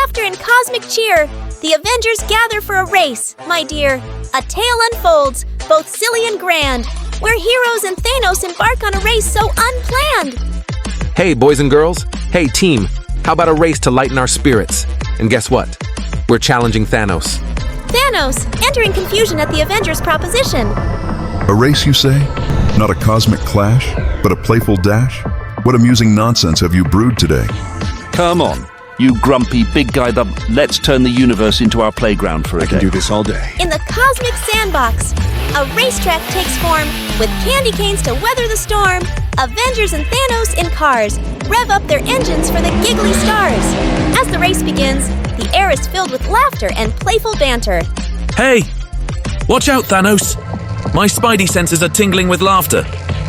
laughter and cosmic cheer, the Avengers gather for a race, my dear. A tale unfolds, both silly and grand, where heroes and Thanos embark on a race so unplanned. Hey, boys and girls. Hey, team. How about a race to lighten our spirits? And guess what? We're challenging Thanos. Thanos, entering confusion at the Avengers' proposition. A race, you say? Not a cosmic clash, but a playful dash? What amusing nonsense have you brewed today? Come on, you grumpy big guy. Let's turn the universe into our playground for a day. I can do this all day. In the cosmic sandbox, a racetrack takes form with candy canes to weather the storm. Avengers and Thanos in cars rev up their engines for the giggly stars. As the race begins, the air is filled with laughter and playful banter. Hey! Watch out, Thanos! My spidey senses are tingling with laughter.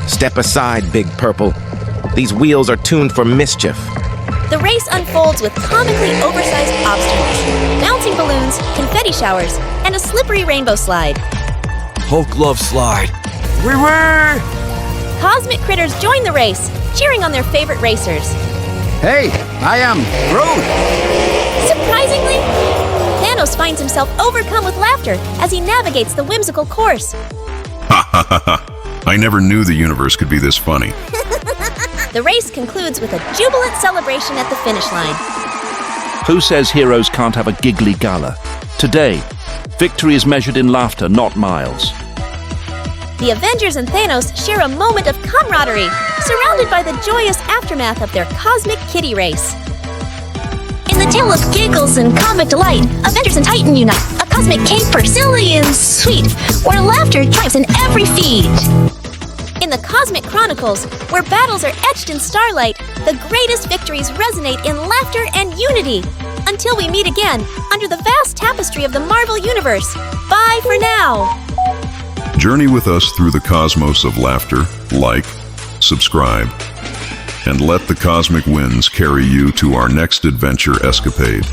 Step aside, Big Purple. These wheels are tuned for mischief. The race unfolds with comically oversized obstacles, bouncing balloons, confetti showers, and a slippery rainbow slide. Hulk love slide. Wee-wee! Cosmic critters join the race, cheering on their favorite racers. Hey, I am Groot! Surprisingly, Thanos finds himself overcome with laughter as he navigates the whimsical course. Ha ha ha ha! I never knew the universe could be this funny. The race concludes with a jubilant celebration at the finish line. Who says heroes can't have a giggly gala? Today, victory is measured in laughter, not miles. The Avengers and Thanos share a moment of camaraderie, surrounded by the joyous aftermath of their cosmic kitty race. In the tale of giggles and comic delight, Avengers and Titan unite, a cosmic caper, silly and sweet, where laughter triumphs in every feat. In the Cosmic Chronicles, where battles are etched in starlight, the greatest victories resonate in laughter and unity. Until we meet again, under the vast tapestry of the Marvel Universe. Bye for now! Journey with us through the cosmos of laughter, like, subscribe, and let the cosmic winds carry you to our next adventure escapade.